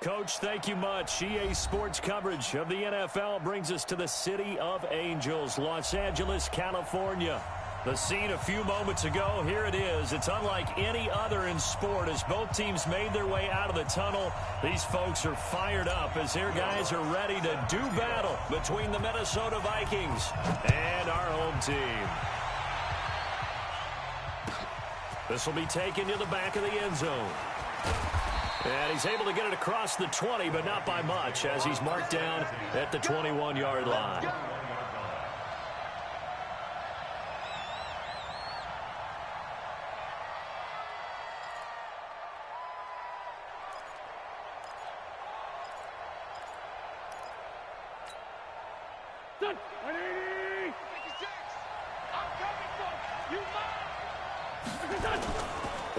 Coach, thank you much. EA Sports coverage of the NFL brings us to the City of Angels, Los Angeles, California. The scene a few moments ago, here it is. It's unlike any other in sport as both teams made their way out of the tunnel. These folks are fired up as their guys are ready to do battle between the Minnesota Vikings and our home team. This will be taken to the back of the end zone. And he's able to get it across the 20, but not by much as he's marked down at the 21-yard line.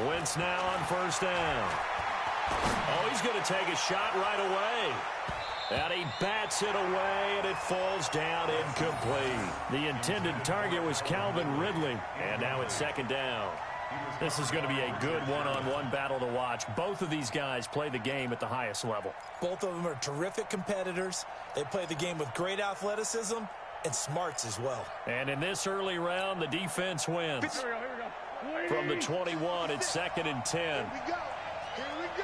Wentz now on first down. Oh, he's going to take a shot right away. And he bats it away, and it falls down incomplete. The intended target was Calvin Ridley, and now it's second down. This is going to be a good one-on-one battle to watch. Both of these guys play the game at the highest level. Both of them are terrific competitors. They play the game with great athleticism and smarts as well. And in this early round, the defense wins. From the 21, it's 2nd and 10. Here we go.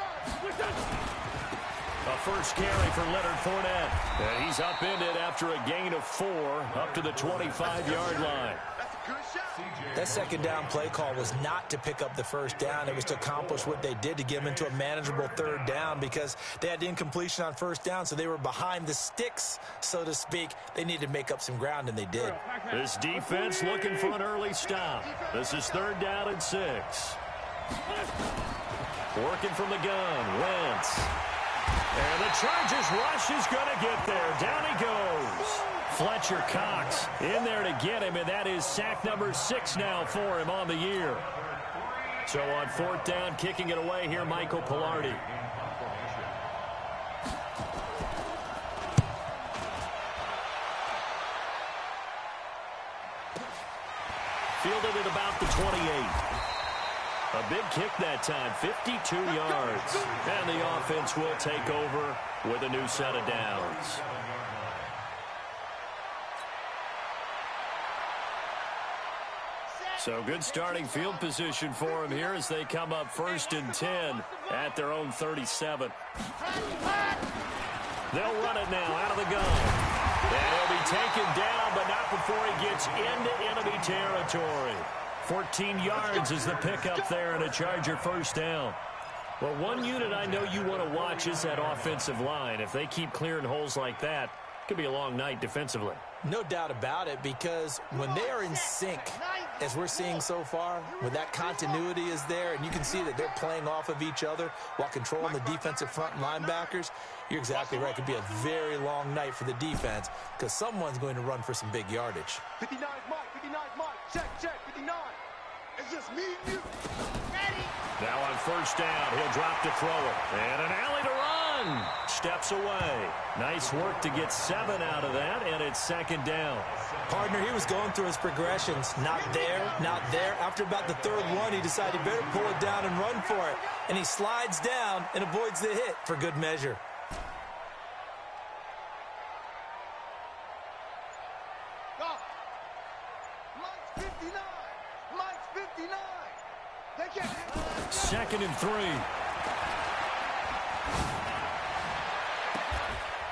A first carry for Leonard Fournette. And he's upended after a gain of 4 up to the 25-yard line. That's a good shot. That second down play call was not to pick up the first down. It was to accomplish what they did to get them into a manageable third down because they had incompletion on first down, so they were behind the sticks, so to speak. They needed to make up some ground, and they did. This defense looking for an early stop. This is 3rd down and 6. Working from the gun, Wentz. And the Chargers rush is going to get there. Down he goes. Fletcher Cox in there to get him, and that is sack number 6 now for him on the year. So on 4th down, kicking it away here, Michael Pilardi. Fielded at about the 28. A big kick that time, 52 yards. And the offense will take over with a new set of downs. So good starting field position for him here as they come up 1st and 10 at their own 37. They'll run it now out of the gun. And he'll be taken down, but not before he gets into enemy territory. 14 yards is the pickup there and a Charger first down. Well, one unit I know you want to watch is that offensive line. If they keep clearing holes like that, it could be a long night defensively. No doubt about it, because when they are in sync, as we're seeing so far, when that continuity is there, and you can see that they're playing off of each other while controlling the defensive front linebackers, you're exactly right. It could be a very long night for the defense because someone's going to run for some big yardage. 59 Mike, 59 Mike, check, 59. It's just me and you. Ready? Now on first down, he'll drop to throw it. And an alley to run. Steps away. Nice work to get 7 out of that, and it's 2nd down. Partner, he was going through his progressions. Not there, not there. After about the 3rd one, he decided he better pull it down and run for it. And he slides down and avoids the hit for good measure. Go. Mike's 59. Mike's 59. They can't. 2nd and 3.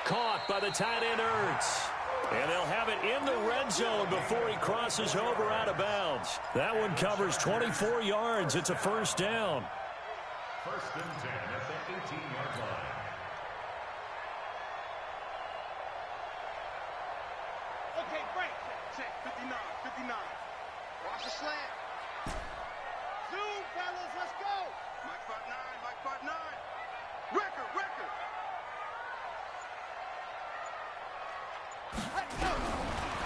Caught by the tight end, Ertz. And they'll have it in the red zone before he crosses over out of bounds. That one covers 24 yards. It's a first down. 1st and 10 at the 18-yard line. Okay, break. Check, 59, 59. Watch the slant. Zoom, fellas, let's go. Mike 59, Mike 59. Record.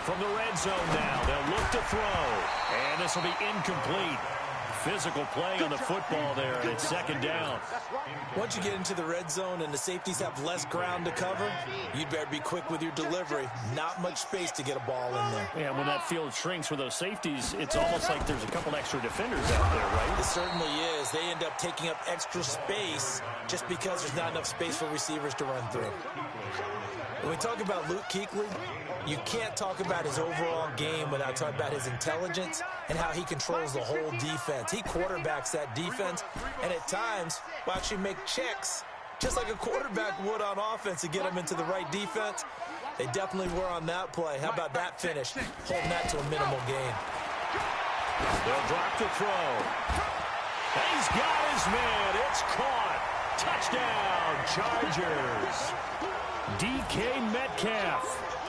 From the red zone now, they'll look to throw. And this will be incomplete. physical play on the football there, and it's second down. Once you get into the red zone and the safeties have less ground to cover, you'd better be quick with your delivery. Not much space to get a ball in there. Yeah, when that field shrinks for those safeties, it's almost like there's a couple extra defenders out there, right? It certainly is. They end up taking up extra space just because there's not enough space for receivers to run through. When we talk about Luke Kuechly, you can't talk about his overall game without talking about his intelligence and how he controls the whole defense. He quarterbacks that defense, and at times will actually make checks, just like a quarterback would on offense, to get them into the right defense. They definitely were on that play. How about that finish? Holding that to a minimal gain. They'll drop the throw. He's got his man. It's caught. Touchdown, Chargers. DK Metcalf,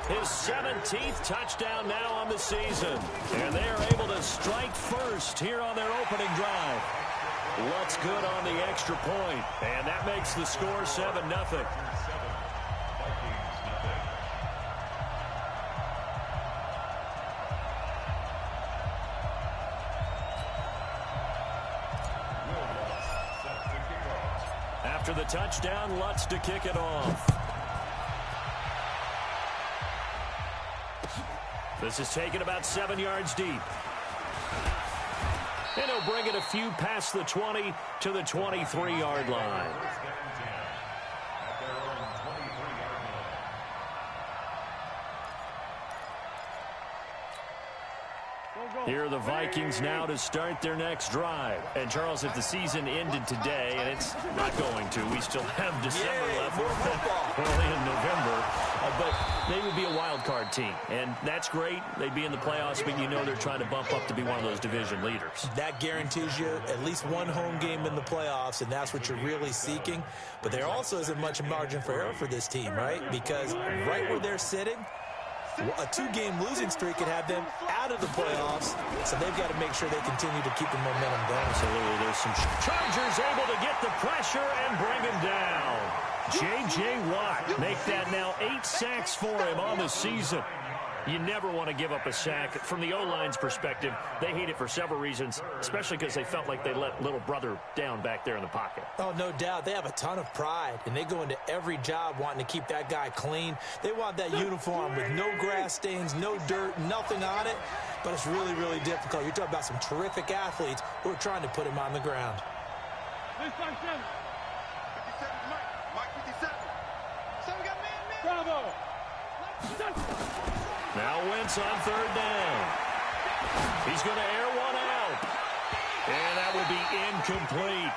his 17th touchdown now on the season. And they are able to strike first here on their opening drive. Lutz good on the extra point, and that makes the score 7-0. After the touchdown, Lutz to kick it off. This is taken about 7 yards deep. And he'll bring it a few past the 20 to the 23-yard line. Here are the Vikings now to start their next drive. And, Charles, if the season ended today, and it's not going to, we still have December left. Early in November. But they would be a wild card team. And that's great. They'd be in the playoffs, but you know they're trying to bump up to be one of those division leaders. That guarantees you at least one home game in the playoffs, and that's what you're really seeking. But there also isn't much margin for error for this team, right? Because right where they're sitting, a two-game losing streak could have them out of the playoffs, so they've got to make sure they continue to keep the momentum going. Absolutely. There's some Chargers able to get the pressure and bring him down. J.J. Watt make that now 8 sacks for him on the season. You never want to give up a sack. From the O-line's perspective, they hate it for several reasons, especially because they felt like they let little brother down back there in the pocket. Oh, no doubt. They have a ton of pride, and they go into every job wanting to keep that guy clean. They want that uniform with no grass stains, no dirt, nothing on it, but it's really, really difficult. You're talking about some terrific athletes who are trying to put him on the ground. 57, Mike 57. So we got man. Bravo. Now Wentz on third down. He's going to air one out. And that will be incomplete.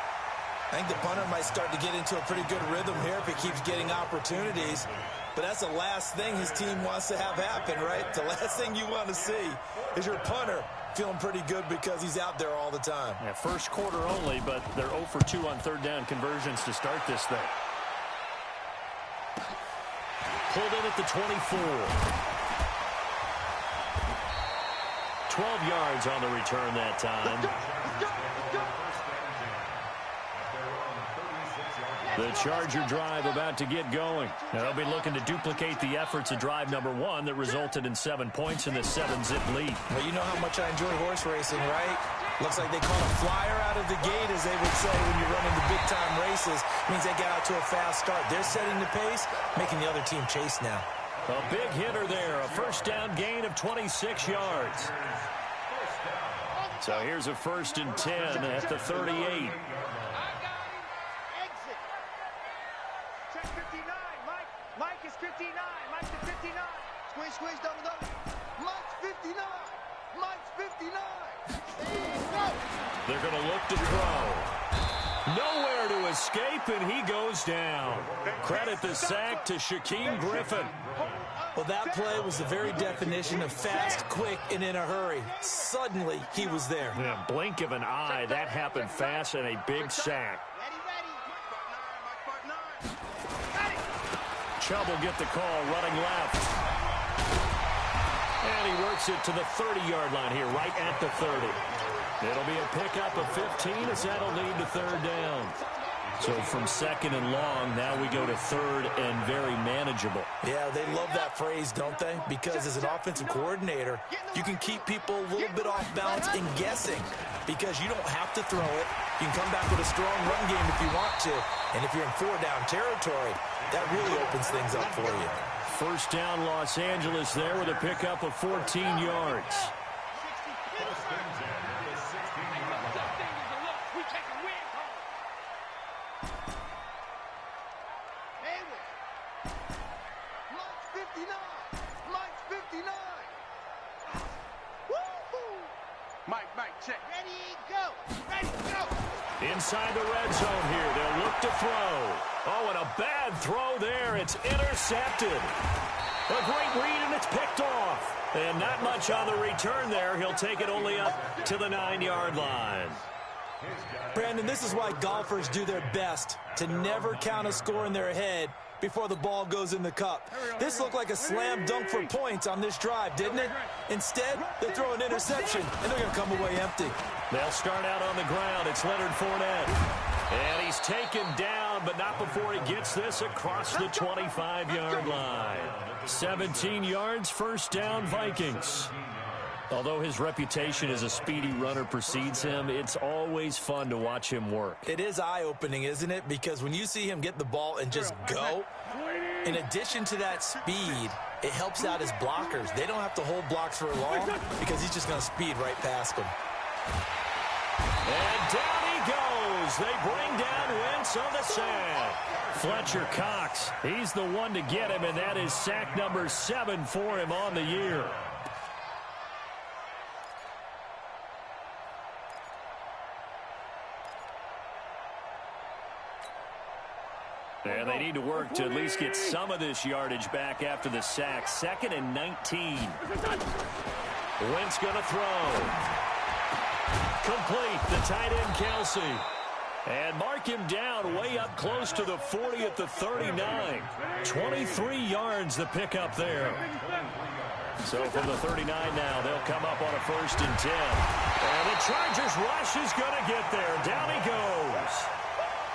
I think the punter might start to get into a pretty good rhythm here if he keeps getting opportunities. But that's the last thing his team wants to have happen, right? The last thing you want to see is your punter feeling pretty good because he's out there all the time. Yeah, first quarter only, but they're 0 for 2 on third down conversions to start this thing. Pulled in at the 24. 12 yards on the return that time. The Charger drive about to get going. Now they'll be looking to duplicate the efforts of drive number 1 that resulted in 7 points in this 7-zip lead. Well, you know how much I enjoy horse racing, right? Looks like they caught a flyer out of the gate, as they would say when you're running the big-time races. Means they got out to a fast start. They're setting the pace, making the other team chase now. A big hitter there, a first down gain of 26 yards. So here's a 1st and 10 at the 38. Mike is 59. Mike's the 59. Squeeze, double. Mike's 59. Mike's 59. They're going to look to throw. Nowhere to escape, and he goes down. Credit the sack to Shaquem Griffin. Well, that play was the very definition of fast, quick, and in a hurry. Suddenly, he was there. Yeah, blink of an eye. That happened fast and a big sack. Chubb will get the call, running left. And he works it to the 30-yard line here, right at the 30. It'll be a pickup of 15 as that'll lead to third down. So from 2nd and long, now we go to 3rd and very manageable. manageable. Yeah, they love that phrase, don't they? Because as an offensive coordinator, you can keep people a little bit off balance and guessing because you don't have to throw it. You can come back with a strong run game if you want to. And if you're in four-down territory, that really opens things up for you. First down, Los Angeles there with a pickup of 14 yards. Inside the red zone here. They'll look to throw. Oh, and a bad throw there. It's intercepted. A great read, and it's picked off. And not much on the return there. He'll take it only up to the 9-yard line. Brandon, this is why golfers do their best to never count a score in their head before the ball goes in the cup. This looked like a slam dunk for points on this drive, didn't it? Instead, they throw an interception, and they're going to come away empty. They'll start out on the ground. It's Leonard Fournette. And he's taken down, but not before he gets this across the 25-yard line. 17 yards, first down, Vikings. Although his reputation as a speedy runner precedes him, it's always fun to watch him work. It is eye-opening, isn't it? Because when you see him get the ball and just go, in addition to that speed, it helps out his blockers. They don't have to hold blocks for long because he's just going to speed right past them. And down he goes. They bring down Wentz on the sack. Fletcher Cox, he's the one to get him, and that is sack number 7 for him on the year. And they need to work to at least get some of this yardage back after the sack. 2nd and 19. Wentz going to throw. Complete. The tight end, Kelsey. And mark him down way up close to the 40 at the 39. 23 yards the pickup there. So from the 39 now, they'll come up on a 1st and 10. And the Chargers rush is going to get there. Down he goes.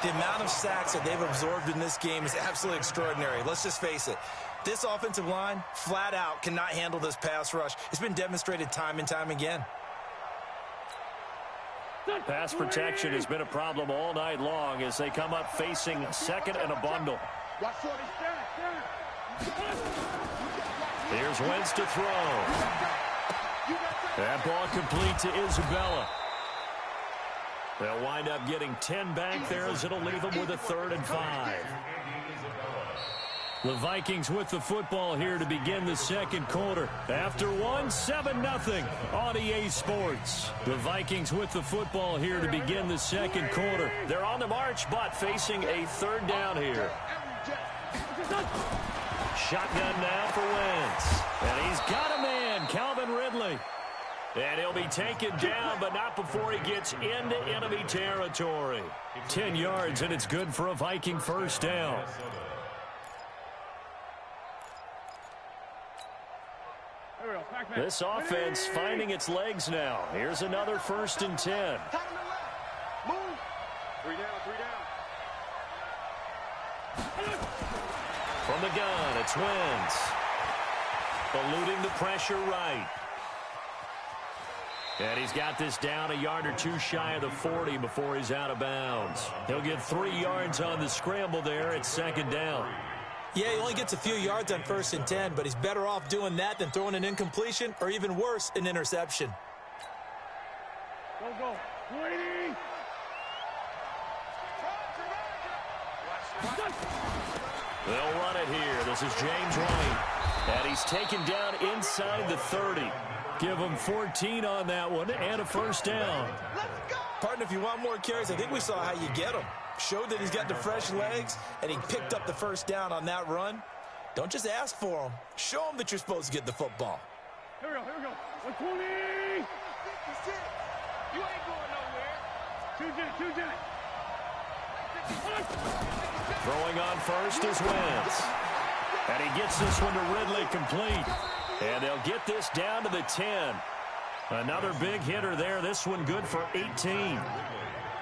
The amount of sacks that they've absorbed in this game is absolutely extraordinary. Let's just face it. This offensive line, flat out, cannot handle this pass rush. It's been demonstrated time and time again. Pass protection has been a problem all night long as they come up facing 2nd and a bundle. Here's Wentz to throw. That ball complete to Isabella. They'll wind up getting 10 back there as it'll leave them with a 3rd and 5. The Vikings with the football here to begin the 2nd quarter. After one, 7-0 on EA Sports. The Vikings with the football here to begin the 2nd quarter. They're on the march, but facing a 3rd down here. Shotgun now for Wentz. And he's got a man, Calvin Ridley. And he'll be taken down, but not before he gets into enemy territory. 10 yards, and it's good for a Viking 1st down. This offense finding its legs now. Here's another 1st and 10. Move. 3 down, 3 down. From the gun, it's Wentz. Eluding the pressure right. And he's got this down a yard or 2 shy of the 40 before he's out of bounds. He'll get 3 yards on the scramble there at 2nd down. Yeah, he only gets a few yards on 1st and 10, but he's better off doing that than throwing an incompletion or even worse, an interception. Go. Waiting. They'll run it here. This is James White. And he's taken down inside the 30. Give him 14 on that one and a 1st down. Partner, if you want more carries, I think we saw how you get them. Showed that he's got the fresh legs, and he picked up the 1st down on that run. Don't just ask for them. Show them that you're supposed to get the football. Here we go. 120. You ain't going nowhere. 2 Jack. Throwing on 1st is Wentz. And he gets this one to Ridley complete. And they'll get this down to the 10. Another big hitter there. This one good for 18.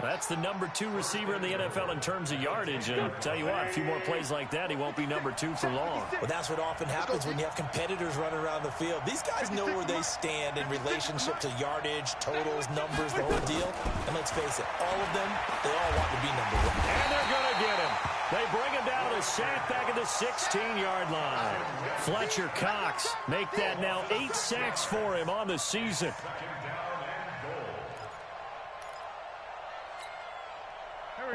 That's the number 2 receiver in the NFL in terms of yardage. And tell you what, a few more plays like that, he won't be number 2 for long. Well, that's what often happens when you have competitors running around the field. These guys know where they stand in relationship to yardage, totals, numbers, the whole deal. And let's face it, all of them, they all want to be number 1. And they're going to get him. They bring him down to sack back at the 16-yard line. Fletcher Cox make that now 8 sacks for him on the season.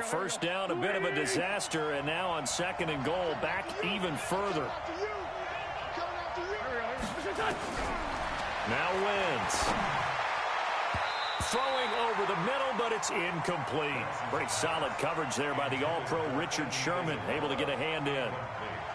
First down, a bit of a disaster, and now on 2nd and goal, back even further. Now Wentz. Throwing over the middle, but it's incomplete. Pretty solid coverage there by the All-Pro Richard Sherman, able to get a hand in.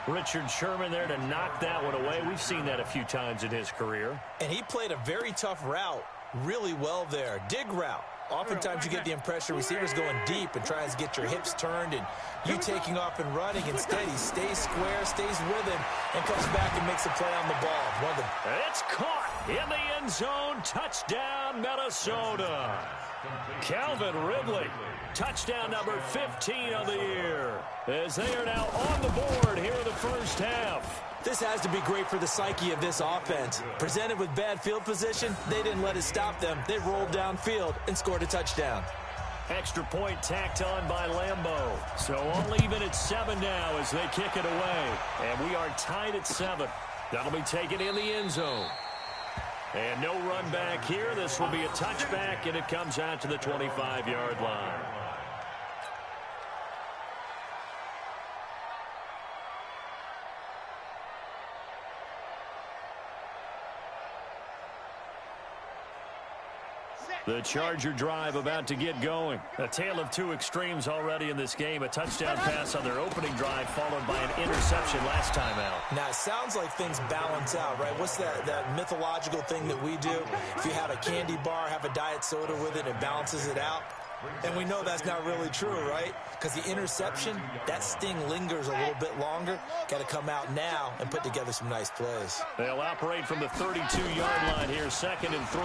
Richard Sherman there to knock that one away. We've seen that a few times in his career. And he played a very tough route really well there. Dig route. Oftentimes you get the impression receivers going deep and trying to get your hips turned and you taking off and running. Instead, he stays square, stays with him, and comes back and makes a play on the ball. It's caught in the end zone. Touchdown, Minnesota. Calvin Ridley, touchdown number 15 of the year, as they are now on the board here in the first half. This has to be great for the psyche of this offense. Presented with bad field position, they didn't let it stop them. They rolled downfield and scored a touchdown. Extra point tacked on by Lambeau. So all even at 7 now as they kick it away. And we are tied at 7. That'll be taken in the end zone. And no run back here. This will be a touchback, and it comes out to the 25-yard line. The Charger drive about to get going. A tale of 2 extremes already in this game. A touchdown pass on their opening drive followed by an interception last time out. Now, it sounds like things balance out, right? What's that mythological thing that we do? If you have a candy bar, have a diet soda with it, it balances it out. And we know that's not really true, right? Because the interception, that sting lingers a little bit longer. Got to come out now and put together some nice plays. They'll operate from the 32-yard line here, 2nd and 3.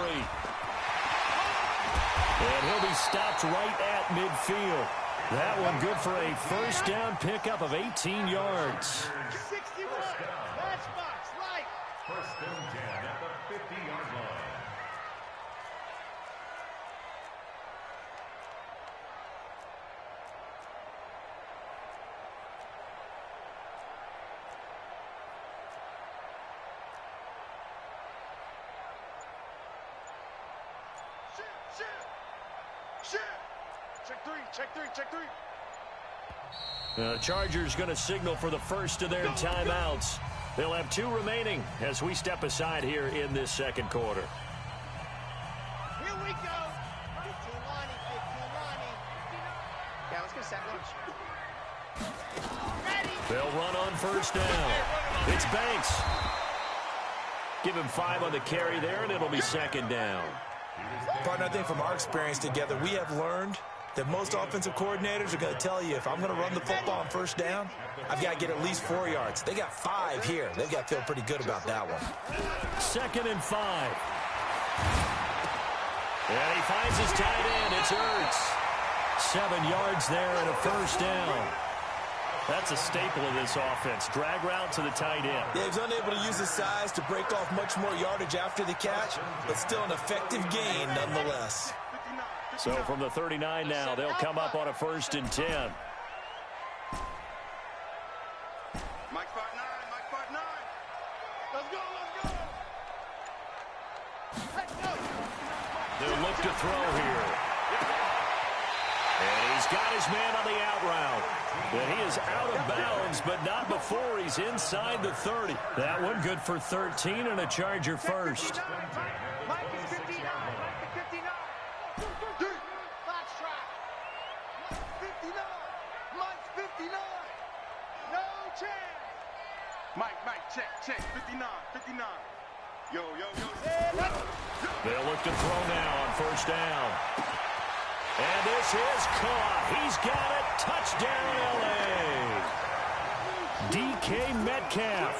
And he'll be stopped right at midfield. That one good for a first down pickup of 18 yards. 61. Matchbox, right. First and 10 at the 50-yard line. Check three. The Chargers going to signal for the first of their timeouts. They'll have 2 remaining as we step aside here in this second quarter. Here we go. 15 lining. Yeah, let's go set one. Ready. They'll run on first down. It's Banks. Give him 5 on the carry there, and it'll be 2nd down. Partner, I think from our experience together, we have learned that most offensive coordinators are going to tell you, if I'm going to run the football on first down, I've got to get at least 4 yards. They got 5 here. They've got to feel pretty good about that one. 2nd and 5. And he finds his tight end. It's Ertz. 7 yards there and a first down. That's a staple of this offense. Drag route to the tight end. Yeah, he's unable to use his size to break off much more yardage after the catch, but still an effective gain nonetheless. So from the 39 now, they'll come up on a 1st and 10. Mike 5'9". Let's go. They'll look to throw here. And he's got his man on the out route. And he is out of bounds, but not before he's inside the 30. That one good for 13 and a Charger first. Mike is 59. Fox trap. Mike's 59. No chance. Mike, check. 59. Yo. They'll look to throw now on first down. And this is caught. He's got it. Touchdown, L.A. DK Metcalf.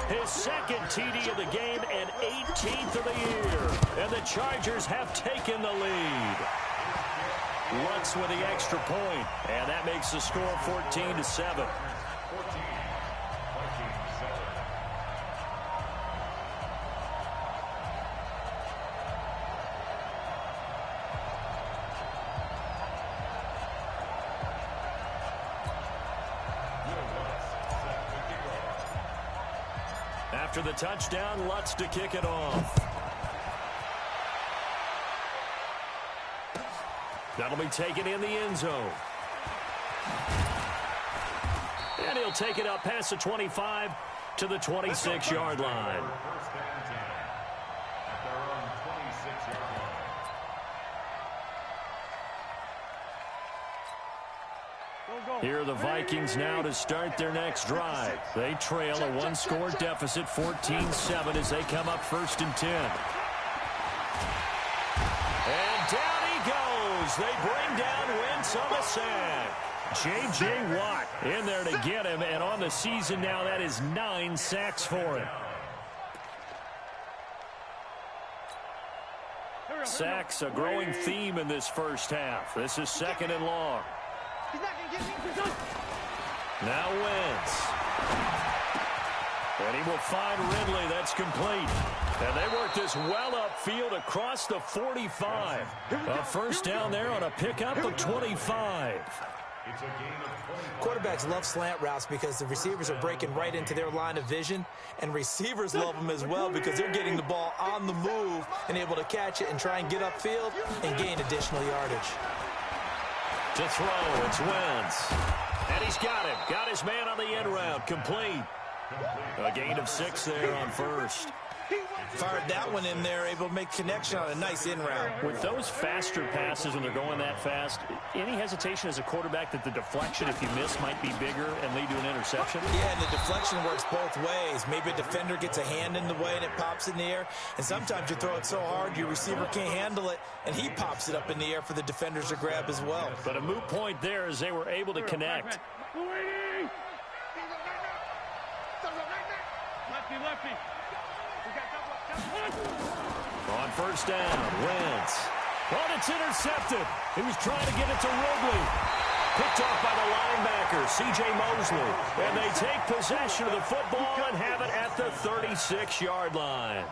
His 2nd TD of the game and 18th of the year. And the Chargers have taken the lead. Lutz with the extra point, and that makes the score 14-7. After the touchdown, Lutz to kick it off. That'll be taken in the end zone. And he'll take it up past the 25 to the 26-yard line. First and 10 at their own 26-yard line. Here are the Vikings now to start their next drive. They trail a one-score deficit, 14-7, as they come up 1st and 10. And down he goes. They bring down Wentz on the sack. J.J. Watt in there to get him, and on the season now, that is 9 sacks for him. Sacks, a growing theme in this first half. This is 2nd and long. Now Wentz. And he will find Ridley. That's complete. And they work this well upfield across the 45. A first down there on a pickup of 25. Quarterbacks love slant routes because the receivers are breaking right into their line of vision, and receivers love them as well because they're getting the ball on the move and able to catch it and try and get upfield and gain additional yardage. To throw, it's Wentz. And he's got him. Got his man on the end route. Complete. A gain of 6 there on first. Fired that one in there, able to make connection on a nice in route. With those faster passes and they're going that fast, any hesitation as a quarterback that the deflection, if you miss, might be bigger and lead to an interception? Yeah, and the deflection works both ways. Maybe a defender gets a hand in the way and it pops in the air. And sometimes you throw it so hard your receiver can't handle it, and he pops it up in the air for the defenders to grab as well. But a moot point there as they were able to connect. Lefty. On first down, Wentz. Oh, it's intercepted. He was trying to get it to Ridley. Picked off by the linebacker, C.J. Mosley. And they take possession of the football and have it at the 36-yard line.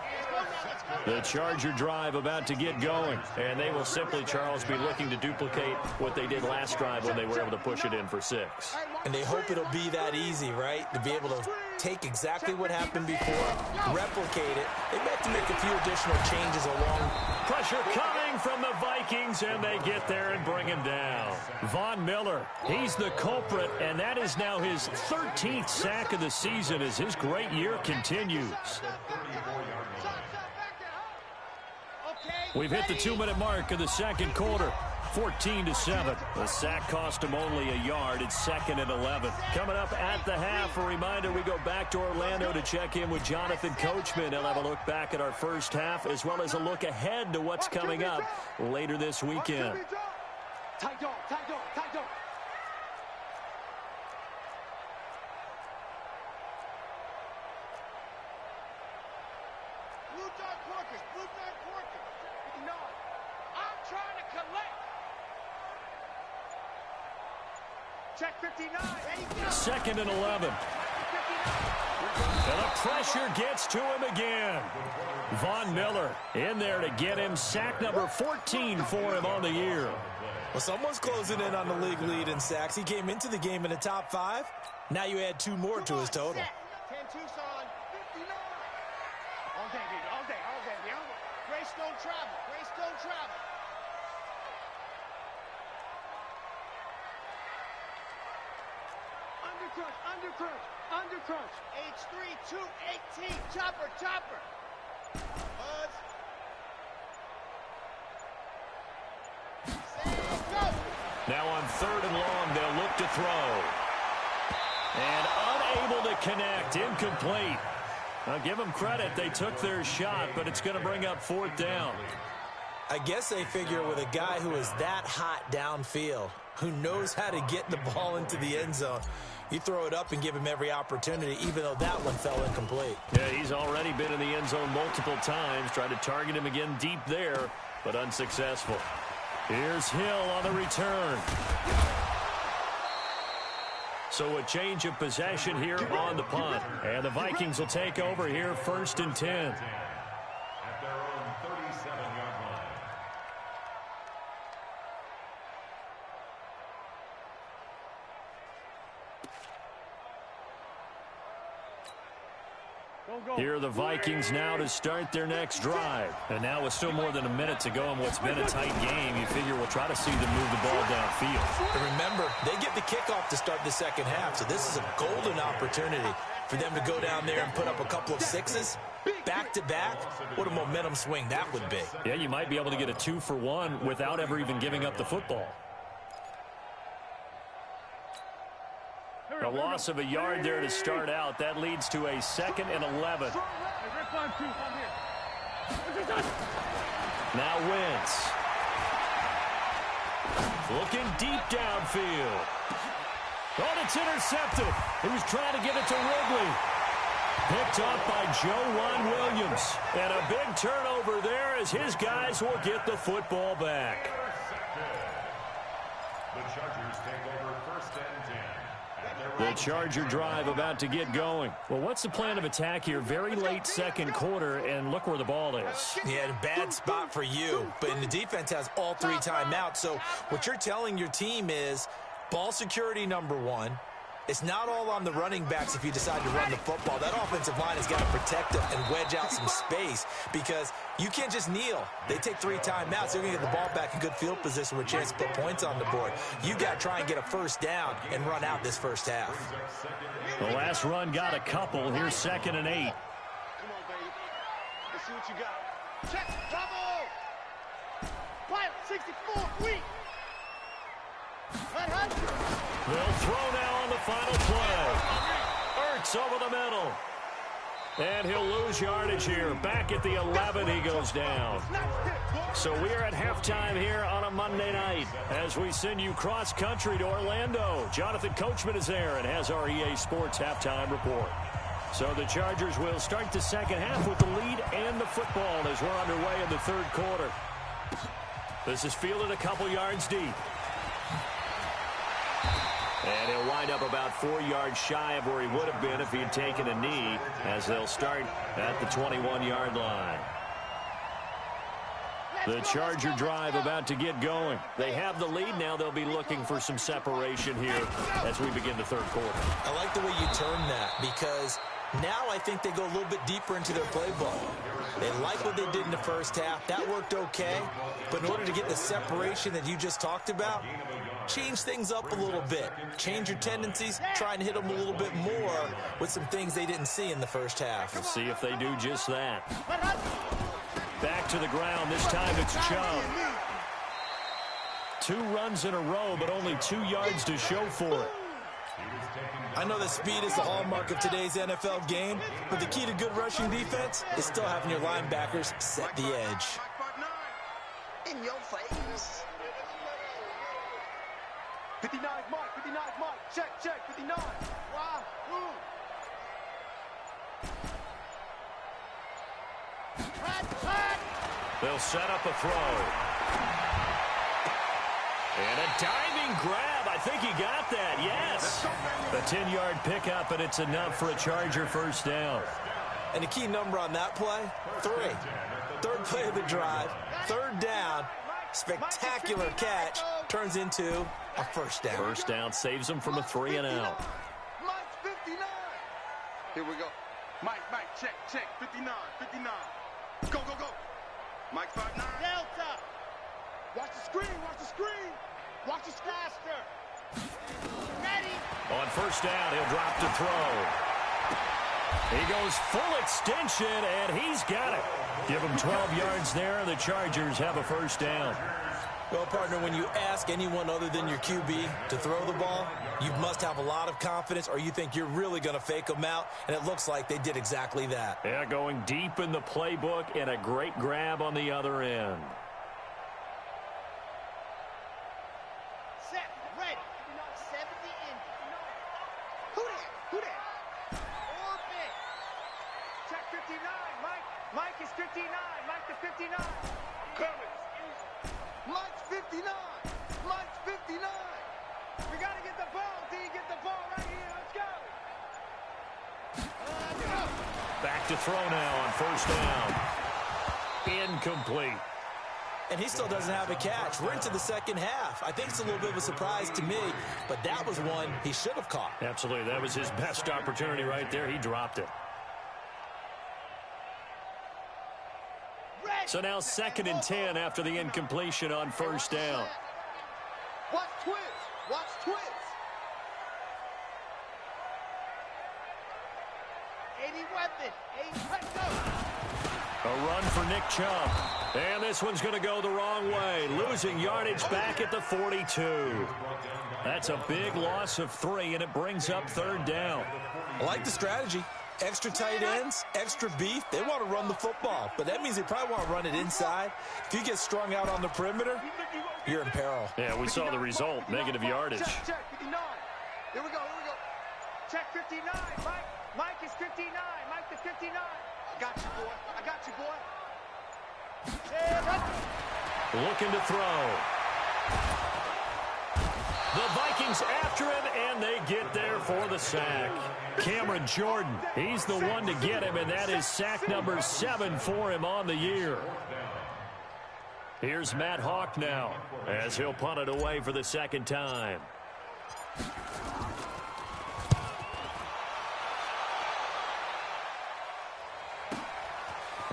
The Charger drive about to get going. And they will simply, Charles, be looking to duplicate what they did last drive when they were able to push it in for 6. And they hope it'll be that easy, right? To be able to take exactly what happened before, replicate it. They have to make a few additional changes along. Pressure coming from the Vikings, and they get there and bring him down. Von Miller, he's the culprit, and that is now his 13th sack of the season as his great year continues. We've hit the 2-minute mark of the second quarter. 14-7. The sack cost him only a yard. It's 2nd and 11. Coming up at the half, a reminder, we go back to Orlando to check in with Jonathan Coachman. He'll have a look back at our first half as well as a look ahead to what's coming up later this weekend. Tight dog, tight dog, tight dog. Blue dog Corkers, blue dog Corkers. No, I'm trying to collect. Check 59. There you go. 2nd and 11. And the pressure gets to him again. Von Miller in there to get him. Sack number 14 for him on the year. Well, someone's closing in on the league lead in sacks. He came into the game in the top 5. Now you add 2 more to his total. 10 Tucson, 59. All day, baby, all day, all day. Grace don't travel, Grace don't travel. Undercrunch, undercrunch, undercrunch. H3, 218, chopper, chopper. Buzz. Go. Now on 3rd and long, they'll look to throw. And unable to connect, incomplete. I'll give them credit. They took their shot, but it's going to bring up 4th down. I guess they figure with a guy who is that hot downfield, who knows how to get the ball into the end zone, you throw it up and give him every opportunity, even though that one fell incomplete. Yeah, he's already been in the end zone multiple times. Tried to target him again deep there, but unsuccessful. Here's Hill on the return. So a change of possession here on the punt. And the Vikings will take over here 1st and 10. At their own 37-yard line. Here are the Vikings now to start their next drive. And now with still more than a minute to go in what's been a tight game, you figure we'll try to see them move the ball downfield. And remember, they get the kickoff to start the second half, so this is a golden opportunity for them to go down there and put up a couple of sixes back-to-back. What a momentum swing that would be. Yeah, you might be able to get a 2-for-1 without ever even giving up the football. A loss of a yard there to start out. That leads to a 2nd and 11. Now Wentz. Looking deep downfield. Oh, and it's intercepted. He was trying to get it to Wrigley. Picked up by Joe Williams. And a big turnover there as his guys will get the football back. The Chargers take over 1st and 10. The Charger drive about to get going. Well, what's the plan of attack here? Very late second quarter, and look where the ball is. Yeah, a bad spot for you, but the defense has all 3 timeouts. So what you're telling your team is ball security #1. It's not all on the running backs if you decide to run the football. That offensive line has got to protect them and wedge out some space because you can't just kneel. They take 3 timeouts. They're going to get the ball back in good field position with a chance to put points on the board. You got to try and get a first down and run out this first half. The last run got a couple. Here's 2nd and 8. Come on, baby. Let's see what you got. Check. Bravo. Pilot 64. Weak. They'll throw now on the final play. Ertz over the middle. And he'll lose yardage here. Back at the 11, he goes down. So we are at halftime here on a Monday night as we send you cross-country to Orlando. Jonathan Coachman is there and has our EA Sports halftime report. So the Chargers will start the second half with the lead and the football as we're underway in the 3rd quarter. This is fielded a couple yards deep. And he'll wind up about 4 yards shy of where he would have been if he had taken a knee as they'll start at the 21-yard line. The Charger drive about to get going. They have the lead now. They'll be looking for some separation here as we begin the 3rd quarter. I like the way you turn that because now I think they go a little bit deeper into their playbook. They like what they did in the first half. That worked okay. But in order to get the separation that you just talked about, change things up a little bit. Change your tendencies. Try and hit them a little bit more with some things they didn't see in the first half. We'll see if they do just that. Back to the ground. This time it's Chubb. 2 runs in a row, but only 2 yards to show for it. I know that speed is the hallmark of today's NFL game, but the key to good rushing defense is still having your linebackers set the edge. In your face. 59 Mike, 59 Mike. Check, 59. Wow. They'll set up a throw. And a diving grab. I think he got that. Yes. A 10-yard pickup, and it's enough for a Charger first down. And the key number on that play, 3. 3rd play of the drive, 3rd down, spectacular catch, turns into a first down. First down saves them from a 3 and out. Mike's 59. Here we go. Mike, check, 59. Go. Mike 5'9". Delta. Watch the screen. Watch the faster. Ready. On first down, he'll drop to throw. He goes full extension, and he's got it. Give him 12 yards there, and the Chargers have a first down. Well, partner, when you ask anyone other than your QB to throw the ball, you must have a lot of confidence or you think you're really going to fake them out, and it looks like they did exactly that. Yeah, going deep in the playbook and a great grab on the other end. Set, ready. 70 in. Who that? Orbit. Check 59, Mike. Mike is 59. Mike to 59. Coming. Mike's 59. Mike's 59. We got to get the ball, D. Get the ball right here. Let's go. Back to throw now on first down. Incomplete. And he still doesn't have a catch. We're into the second half. I think it's a little bit of a surprise to me, but that was one he should have caught. Absolutely. That was his best opportunity right there. He dropped it. So now 2nd and 10 after the incompletion on first down. Watch twist. Watch twist. 80 weapon. 80 weapon. A run for Nick Chubb. And this one's going to go the wrong way. Losing yardage back at the 42. That's a big loss of 3, and it brings up 3rd down. I like the strategy. Extra tight ends, extra beef. They want to run the football, but that means they probably want to run it inside. If you get strung out on the perimeter, you're in peril. Yeah, we saw the result. Negative yardage. Check 59. Here we go. Check 59. Mike is 59. Mike the 59. I got you, boy. Looking to throw. The Vikings after him, and they get there for the sack. Cameron Jordan, he's the one to get him, and that is sack number 7 for him on the year. Here's Matt Hawk now, as he'll punt it away for the 2nd time.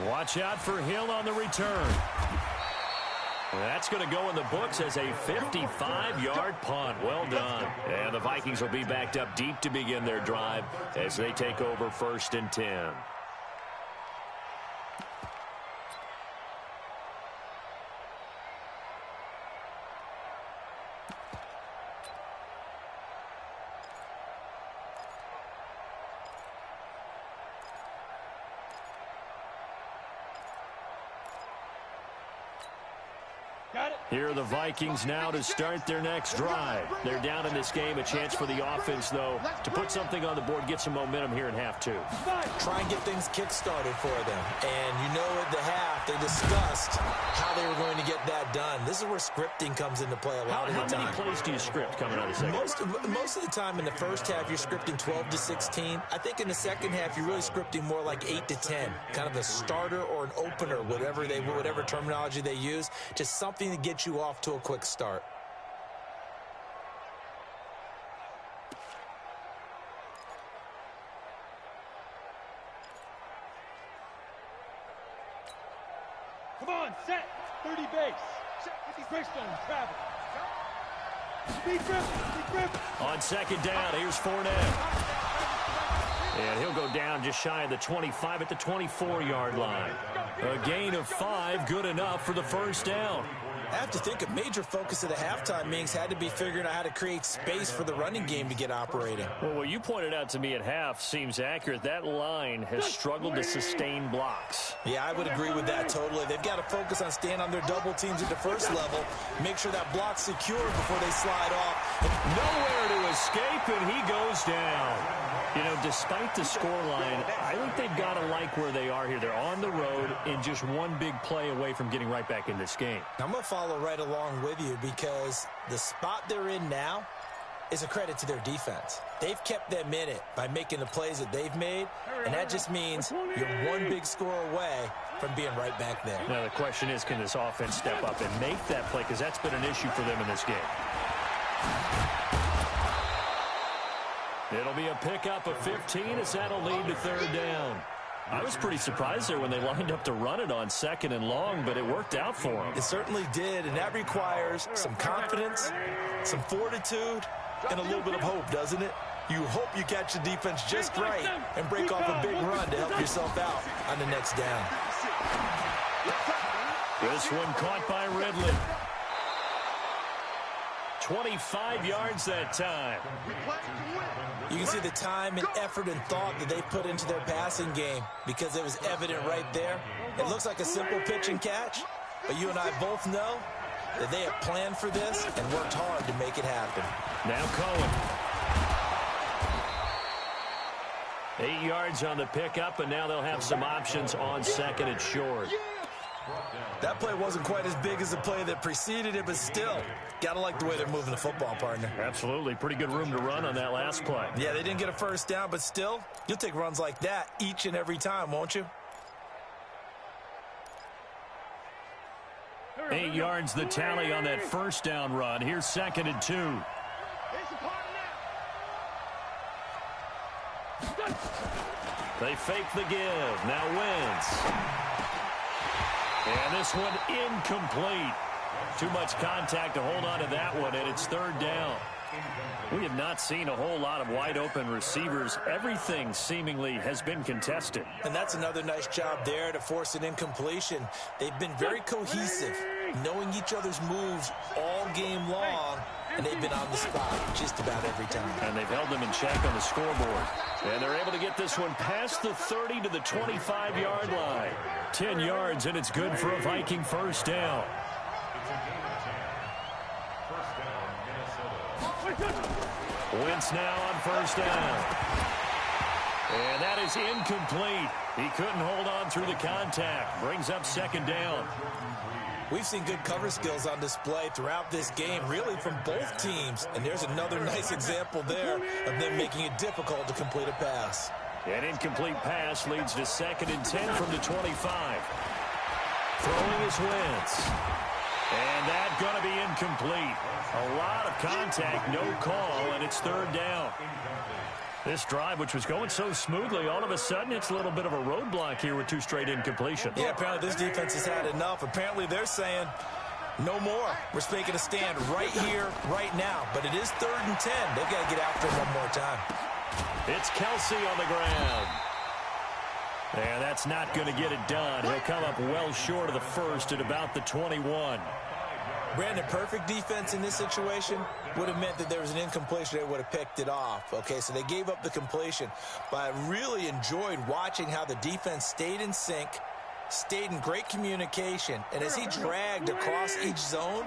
Watch out for Hill on the return. That's going to go in the books as a 55-yard punt. Well done. And the Vikings will be backed up deep to begin their drive as they take over 1st and 10. Here are the Vikings now to start their next drive. They're down in this game. A chance for the offense, though, to put something on the board, get some momentum here in half 2. Try and get things kick-started for them. And you know at the half, they discussed how they were going to get that done. This is where scripting comes into play a lot of the time. How many plays do you script coming out of the second? Most of the time in the first half, you're scripting 12 to 16. I think in the second half, you're really scripting more like 8 to 10. Kind of a starter or an opener, whatever terminology they use. Just something to get you off to a quick start. Come on, set. 30 base. Brickstone, travel. Speed grip. On 2nd down, here's Fournette. And he'll go down just shy of the 25 at the 24-yard line. A gain of 5, good enough for the 1st down. I have to think a major focus of the halftime meetings had to be figuring out how to create space for the running game to get operating. Well, what you pointed out to me at half seems accurate. That line has struggled to sustain blocks. Yeah, I would agree with that totally. They've got to focus on staying on their double teams at the first level, make sure that block's secure before they slide off. Nowhere to escape, and he goes down. You know, despite the scoreline, I think they've got to like where they are here. They're on the road and just one big play away from getting right back in this game. I'm going to follow right along with you because the spot they're in now is a credit to their defense. They've kept them in it by making the plays that they've made, and that just means you're one big score away from being right back there. Now, the question is, can this offense step up and make that play? Because that's been an issue for them in this game. It'll be a pickup of 15 as that'll lead to 3rd down. I was pretty surprised there when they lined up to run it on 2nd and long, but it worked out for them. It certainly did, and that requires some confidence, some fortitude, and a little bit of hope, doesn't it? You hope you catch the defense just right and break off a big run to help yourself out on the next down. This one caught by Ridley. 25 yards that time. You can see the time and effort and thought that they put into their passing game because it was evident right there. It looks like a simple pitch and catch, but you and I both know that they have planned for this and worked hard to make it happen. Now Cohen. 8 yards on the pickup, and now they'll have some options on 2nd and short. That play wasn't quite as big as the play that preceded it, but still, got to like the way they're moving the football, partner. Absolutely. Pretty good room to run on that last play. Yeah, they didn't get a first down, but still, you'll take runs like that each and every time, won't you? 8 yards the tally on that first down run. Here's 2nd and 2. They fake the give. Now Wentz. And this one incomplete. Too much contact to hold on to that one, and it's 3rd down. We have not seen a whole lot of wide-open receivers. Everything seemingly has been contested. And that's another nice job there to force an incompletion. They've been very cohesive, knowing each other's moves all game long, and they've been on the spot just about every time. And they've held them in check on the scoreboard. And they're able to get this one past the 30 to the 25-yard line. 10 yards, and it's good for a Viking first down. Wentz now on first down. And that is incomplete. He couldn't hold on through the contact. Brings up 2nd down. We've seen good cover skills on display throughout this game, really from both teams. And there's another nice example there of them making it difficult to complete a pass. An incomplete pass leads to 2nd and 10 from the 25. Throwing is Wentz. And that's going to be incomplete. A lot of contact, no call, and it's 3rd down. This drive, which was going so smoothly, all of a sudden it's a little bit of a roadblock here with 2 straight incompletions. Yeah, apparently this defense has had enough. Apparently they're saying no more. We're making a stand right here, right now. But it is 3rd and 10. They've got to get after him one more time. It's Kelsey on the ground. And that's not going to get it done. He'll come up well short of the first at about the 21. Brandon, perfect defense in this situation would have meant that there was an incompletion. They would have picked it off. Okay, so they gave up the completion. But I really enjoyed watching how the defense stayed in sync, stayed in great communication. And as he dragged across each zone,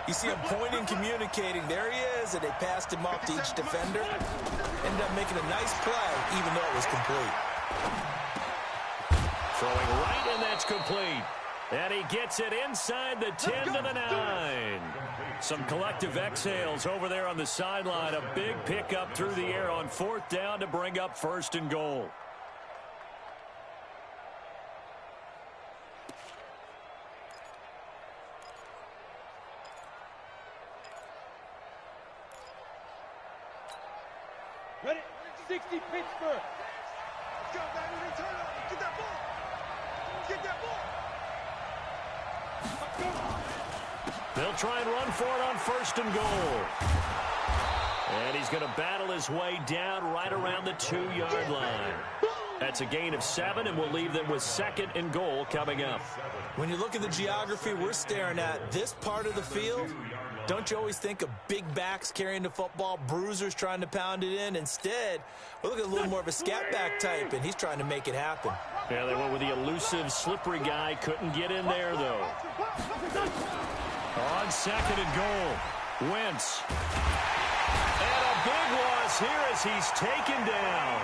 you see him pointing, communicating. There he is, and they passed him off to each defender. Ended up making a nice play, even though it was complete. Throwing right, and that's complete. And he gets it inside the 10 to the 9. Some collective exhales over there on the sideline. A big pickup through the air on 4th down to bring up 1st and goal. Ready? 60 Pittsburgh. Let's go, baby. Return it. Get that ball. Get that ball. They'll try and run for it on 1st and goal. And he's going to battle his way down right around the 2-yard line. That's a gain of 7, and we'll leave them with 2nd and goal coming up. When you look at the geography we're staring at, this part of the field, don't you always think of big backs carrying the football, bruisers trying to pound it in? Instead, we're looking at a little more of a scat back type, and he's trying to make it happen. Yeah, they went with the elusive, slippery guy. Couldn't get in there, though. On 2nd and goal, Wentz. And a big loss here as he's taken down.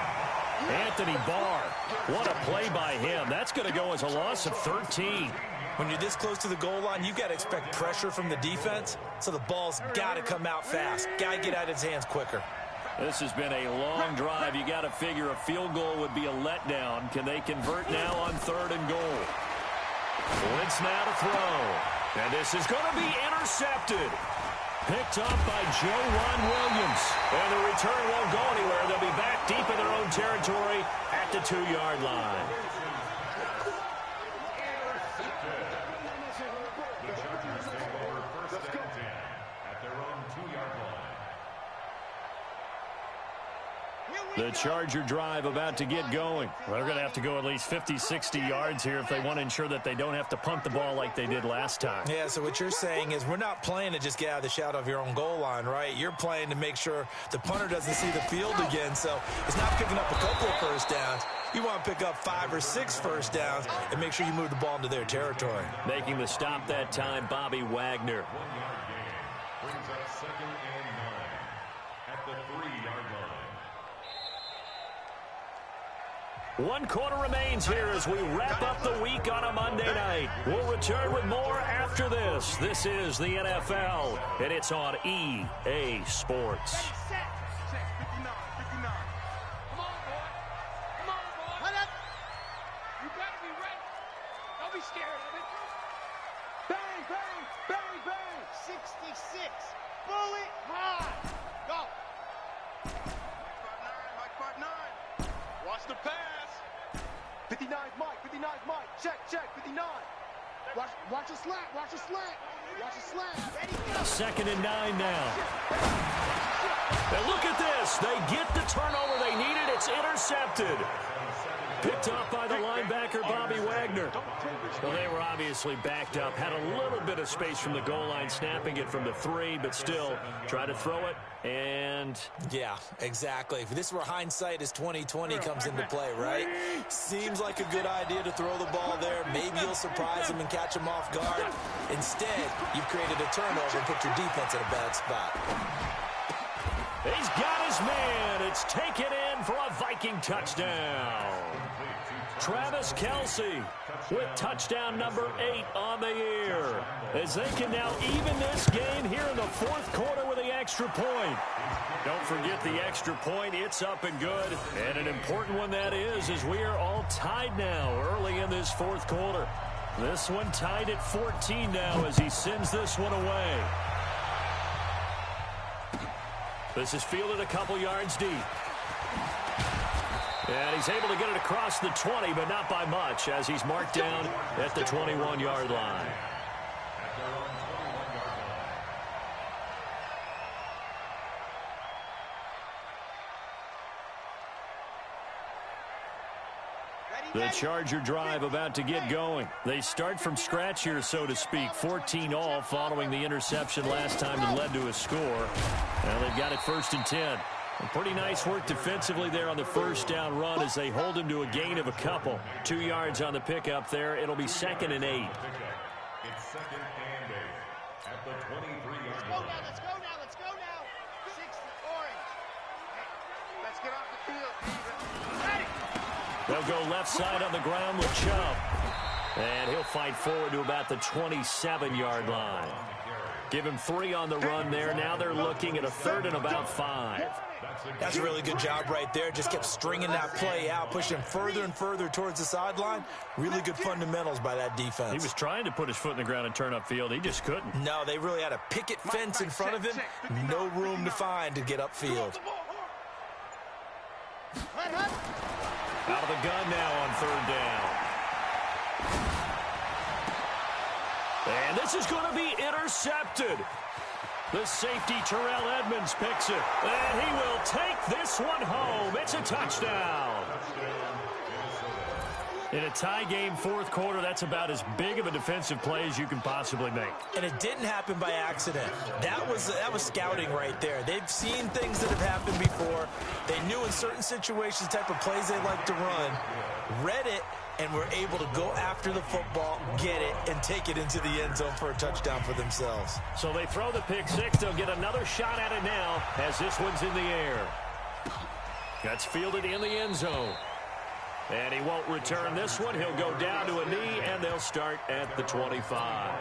Anthony Barr. What a play by him. That's going to go as a loss of 13. When you're this close to the goal line, you've got to expect pressure from the defense, so the ball's got to come out fast. Got to get out of his hands quicker. This has been a long drive. You got to figure a field goal would be a letdown. Can they convert now on 3rd and goal? Wentz now to throw. And this is going to be intercepted. Picked up by Joe Ron Williams. And the return won't go anywhere. They'll be back deep in their own territory at the 2-yard line. The Charger drive about to get going. They're going to have to go at least 50, 60 yards here if they want to ensure that they don't have to punt the ball like they did last time. Yeah, so what you're saying is we're not playing to just get out of the shadow of your own goal line, right? You're playing to make sure the punter doesn't see the field again. So it's not picking up a couple of first downs. You want to pick up 5 or 6 first downs and make sure you move the ball into their territory. Making the stop that time, Bobby Wagner. 1-yard gain brings up 2nd and 9 at the 3-yard line. 1 quarter remains here as we wrap up the week on a Monday night. We'll return with more after this. This is the NFL, and it's on EA Sports. Check, 59, 59. Come on, boy. Come on, boy. You gotta be ready. Don't be scared of it. Bang, bang, bang, bang. 66. Bullet high. Go. Mike part 9. Watch the pass. 59's Mike. 59's Mike. Check, 59. Watch a slant. Watch a slant. Watch a slant. Ready, go. 2nd and 9 now. And look at this. They get the turnover they needed. It's intercepted. Picked off by the linebacker, Bobby Wagner. Well, they were obviously backed up. Had a little bit of space from the goal line, snapping it from the 3, but still try to throw it. And yeah, exactly. This is where hindsight is 2020 comes into play, right? Seems like a good idea to throw the ball there. Maybe you'll surprise them and catch them off guard. Instead, you've created a turnover and put your defense in a bad spot. he's got his man. It's taken in for a Viking touchdown. Travis Kelce with touchdown number 8 on the year, as they can now even this game here in the 4th quarter with the extra point. Don't forget the extra point. It's up and good, and an important one that is, as we are all tied now early in this 4th quarter. This one tied at 14 now as he sends this one away. This is fielded a couple yards deep. And he's able to get it across the 20, but not by much, as he's marked down at the 21-yard line. The Charger drive about to get going. They start from scratch here, so to speak. 14 all following the interception last time that led to a score. Now they've got it 1st and 10. And pretty nice work defensively there on the 1st down run as they hold him to a gain of a couple. 2 yards on the pickup there. It'll be 2nd and 8. It's 2nd and 8 at the 23-yard line. Let's go now. 60 orange. Let's get off the field. Ready. They'll go left side on the ground with Chubb. And he'll fight forward to about the 27-yard line. Give him 3 on the run there. Now they're looking at a 3rd and about 5. That's a really good job right there. Just kept stringing that play out, pushing further and further towards the sideline. Really good fundamentals by that defense. He was trying to put his foot in the ground and turn upfield. He just couldn't. No, they really had a picket fence in front of him. No room to find to get upfield. Out of the gun now on 3rd down. And this is going to be intercepted. The safety, Terrell Edmonds, picks it. And he will take this one home. It's a touchdown. In a tie game 4th quarter, that's about as big of a defensive play as you can possibly make. And it didn't happen by accident. That was scouting right there. They've seen things that have happened before. They knew in certain situations the type of plays they like to run, read it, and were able to go after the football, get it, and take it into the end zone for a touchdown for themselves. So they throw the pick 6. They'll get another shot at it now as this one's in the air. That's fielded in the end zone. And he won't return this one. He'll go down to a knee, and they'll start at the 25.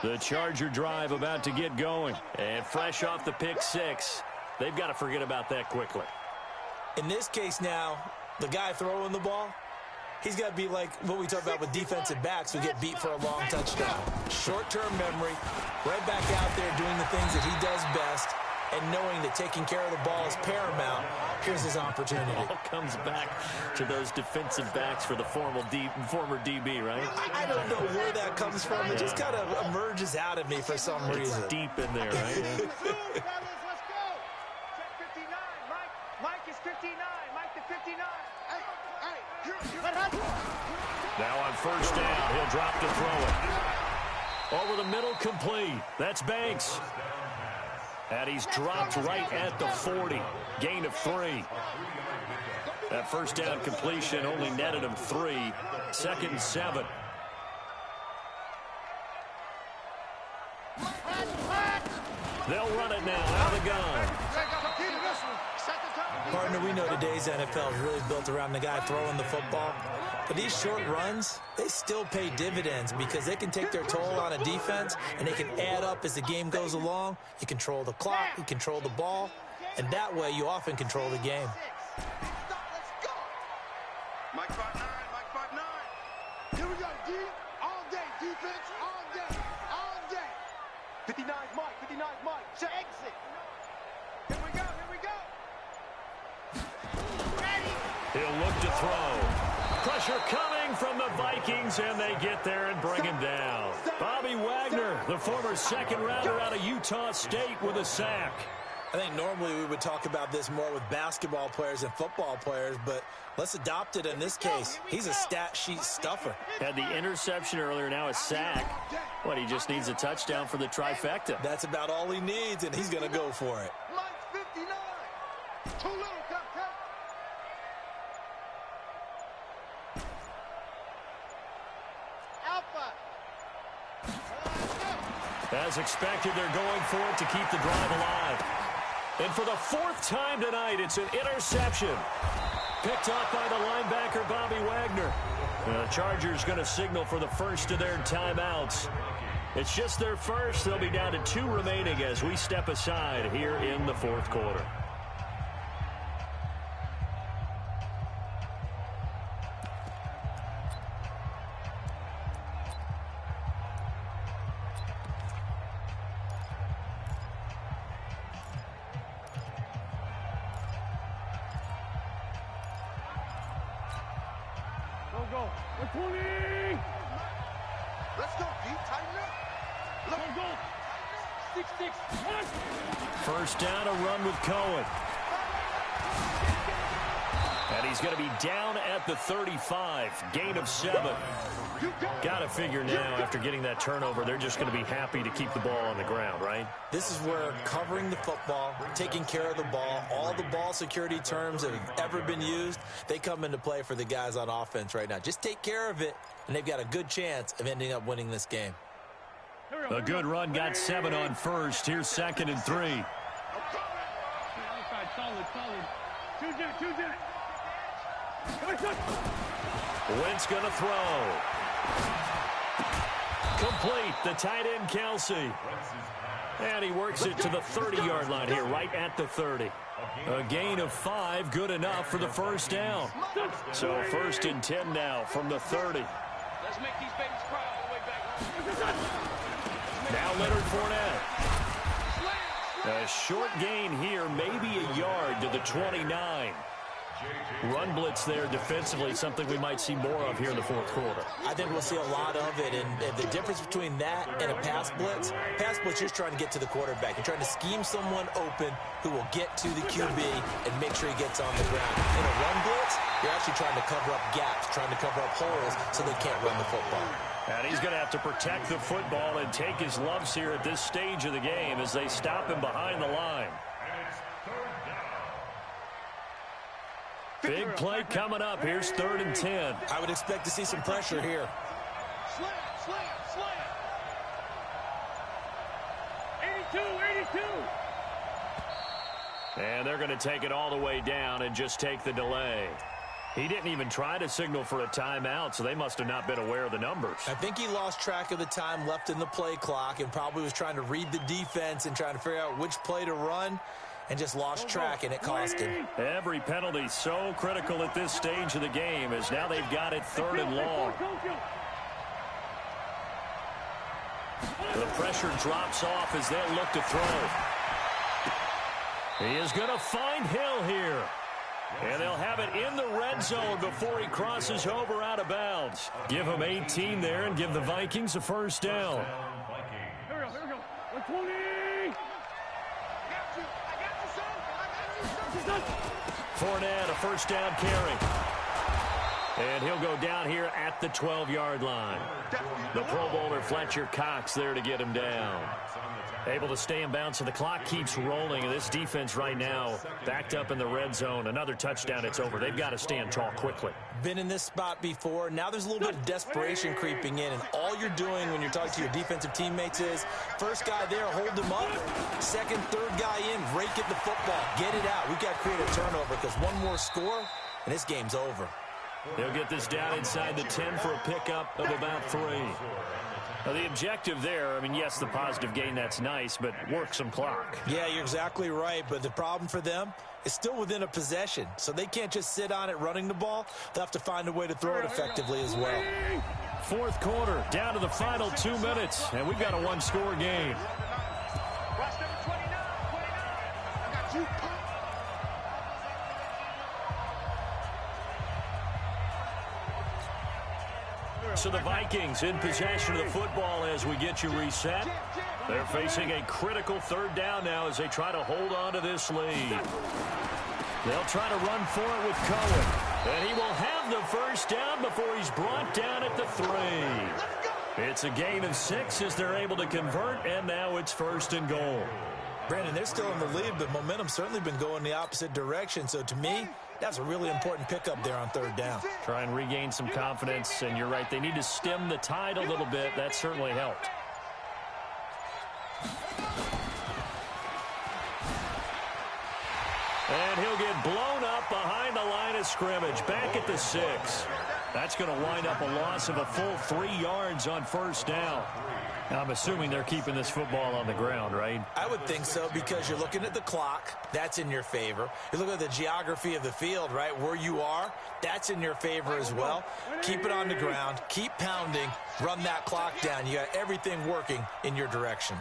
The Charger drive about to get going. And fresh off the pick 6, they've got to forget about that quickly. In this case now, the guy throwing the ball, he's got to be like what we talk about with defensive backs who get beat for a long touchdown. Short-term memory, right back out there doing the things that he does best, and knowing that taking care of the ball is paramount. Here's his opportunity. It all comes back to those defensive backs for the former DB, right? I don't know where that comes from. It just kind of emerges out of me for some reason. It's deep in there, right? Let's go. Check 59. Mike is 59. Mike to 59. Now on 1st down, he'll drop to throw it. Over the middle, complete. That's Banks. And he's dropped right at the 40. Gain of 3. That 1st down completion only netted him 3. 2nd and 7. They'll run it now out of the gun. Partner, we know today's NFL is really built around the guy throwing the football. But these short runs, they still pay dividends because they can take their toll on a defense and they can add up as the game goes along. You control the clock, you control the ball, and that way you often control the game. Mike 5-9, Mike 5-9. Here we go, D. All day, defense, all day, all day. 59's Mike, 59's Mike. Check. Exit. Here we go, here we go. Ready. He'll look to throw. Pressure coming from the Vikings, and they get there and bring him down. Bobby Wagner, the former second-rounder out of Utah State, with a sack. I think normally we would talk about this more with basketball players and football players, but let's adopt it in this case. He's a stat sheet stuffer. Had the interception earlier, now a sack. What, he just needs a touchdown for the trifecta. That's about all he needs, and he's going to go for it. Mike 59. Too little, Captain. Alpha. As expected, they're going for it to keep the drive alive. And for the fourth time tonight, it's an interception. Picked up by the linebacker, Bobby Wagner. The Chargers going to signal for the first of their timeouts. It's just their first. They'll be down to 2 remaining as we step aside here in the fourth quarter. Go. 20. Let's go, D. Tighten up. Go. 6-6. First down, a run with Cohen. And he's going to be down at the 35. Gain of 7. Got to figure now, after getting that turnover, they're just going to be happy to keep the ball on the ground, right? This is where covering the football, taking care of the ball, all the ball security terms that have ever been used, they come into play for the guys on offense right now. Just take care of it, and they've got a good chance of ending up winning this game. A good run, got 7 on first. Here's 2nd and 3. Solid. Choose it. Wentz going to throw. Complete, the tight end, Kelsey. And he works it to the 30-yard line here, right at the 30. A gain of 5, good enough for the first down. So 1st and 10 now from the 30. Let's make these babies cry all the way back. Now Leonard Fournette. A short gain here, maybe a yard to the 29. Run blitz there defensively, something we might see more of here in the fourth quarter. I think we'll see a lot of it, and the difference between that and a pass blitz, you're just trying to get to the quarterback. You're trying to scheme someone open who will get to the QB and make sure he gets on the ground. In a run blitz, you're actually trying to cover up gaps, trying to cover up holes so they can't run the football. And he's going to have to protect the football and take his lumps here at this stage of the game as they stop him behind the line. Big play coming up. Here's 3rd and 10. I would expect to see some pressure here. Slam. 82. And they're going to take it all the way down and just take the delay. He didn't even try to signal for a timeout, so they must have not been aware of the numbers. I think he lost track of the time left in the play clock and probably was trying to read the defense and trying to figure out which play to run, and just lost track, and it cost him. Every penalty so critical at this stage of the game, as now they've got it 3rd and long. The pressure drops off as they'll look to throw. He is going to find Hill here. And they'll have it in the red zone before he crosses over out of bounds. Give him 18 there and give the Vikings a first down. Here we go. 120. Fournette, a first down carry. And he'll go down here at the 12-yard line. The Pro Bowler Fletcher Cox there to get him down. Able to stay in bounds, so the clock keeps rolling. This defense right now backed up in the red zone. Another touchdown, it's over. They've got to stand tall quickly. Been in this spot before. Now there's a little bit of desperation creeping in, and all you're doing when you're talking to your defensive teammates is first guy there, hold him up. Second, third guy in, rake at the football. Get it out. We've got to create a turnover because one more score, and this game's over. They'll get this down inside the 10 for a pickup of about 3. Now, the objective there, I mean, yes, the positive gain, that's nice, but work some clock. Yeah, you're exactly right, but the problem for them is still within a possession, so they can't just sit on it running the ball. They'll have to find a way to throw it effectively as well. Fourth quarter, down to the final 2 minutes, and we've got a one-score game. Watch number 29. I got you. So the Vikings in possession of the football as we get you reset. They're facing a critical third down now as they try to hold on to this lead. They'll try to run for it with Cohen. And he will have the first down before he's brought down at the 3. It's a gain of 6 as they're able to convert, and now it's 1st and goal. Brandon, they're still in the lead, but momentum's certainly been going the opposite direction. So to me, that's a really important pickup there on third down. Try and regain some confidence, and you're right, they need to stem the tide a little bit. That certainly helped. And he'll get blown up behind the line of scrimmage, back at the 6. That's going to wind up a loss of a full 3 yards on first down. Now, I'm assuming they're keeping this football on the ground, right? I would think so, because you're looking at the clock. That's in your favor. You look at the geography of the field, right, where you are. That's in your favor as well. Keep it on the ground. Keep pounding. Run that clock down. You got everything working in your direction.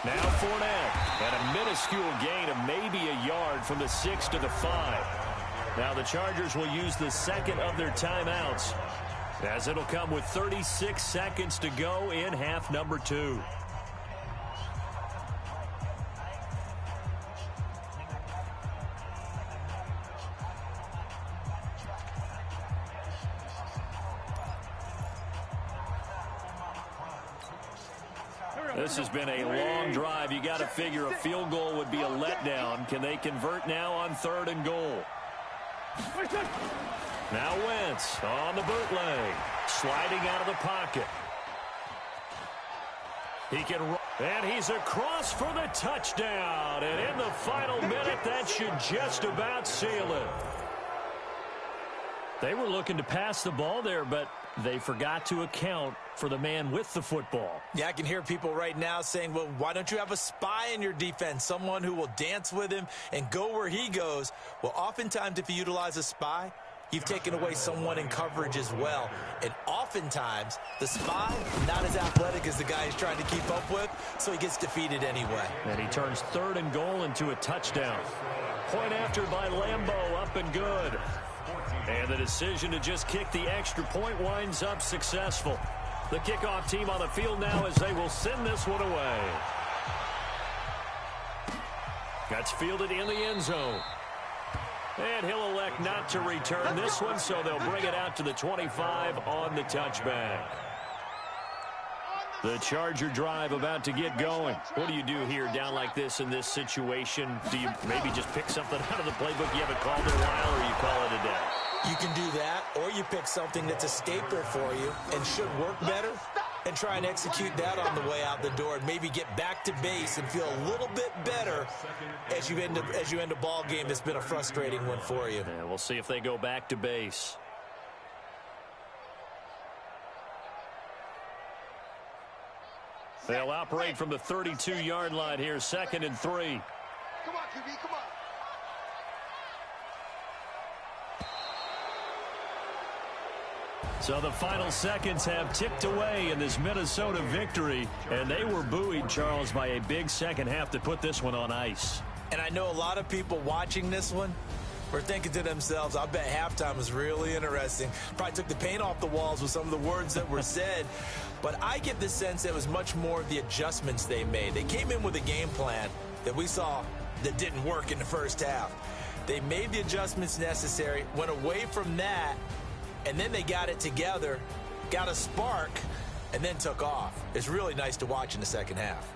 Now Fournette, and a minuscule gain of maybe a yard from the 6 to the 5. Now the Chargers will use the second of their timeouts, as it'll come with 36 seconds to go in half number 2. This has been a long drive. You got to figure a field goal would be a letdown. Can they convert now on 3rd and goal? Now Wentz on the bootleg, sliding out of the pocket. He can run, and he's across for the touchdown. And in the final minute, that should just about seal it. They were looking to pass the ball there, but they forgot to account for the man with the football. Yeah, I can hear people right now saying, well, why don't you have a spy in your defense, someone who will dance with him and go where he goes? Well, oftentimes if you utilize a spy, you've taken away someone in coverage as well. And oftentimes, the spy, not as athletic as the guy he's trying to keep up with, so he gets defeated anyway. And he turns 3rd and goal into a touchdown. Point after by Lambeau, up and good. And the decision to just kick the extra point winds up successful. The kickoff team on the field now as they will send this one away. That's fielded in the end zone. And he'll elect not to return this one, so they'll bring it out to the 25 on the touchback. The Charger drive about to get going. What do you do here down like this in this situation? Do you maybe just pick something out of the playbook you haven't called in a while, or you call it a day? You can do that, or you pick something that's a staple for you and should work better and try and execute that on the way out the door and maybe get back to base and feel a little bit better as you end a ball game that's been a frustrating one for you. Yeah, we'll see if they go back to base. They'll operate from the 32-yard line here, 2nd and 3. Come on, QB, come on. So the final seconds have ticked away in this Minnesota victory, and they were buoyed, Charles, by a big second half to put this one on ice. And I know a lot of people watching this one were thinking to themselves, I bet halftime was really interesting. Probably took the paint off the walls with some of the words that were said. But I get the sense that it was much more of the adjustments they made. They came in with a game plan that we saw that didn't work in the first half. They made the adjustments necessary, went away from that, and then they got it together, got a spark, and then took off. It's really nice to watch in the second half.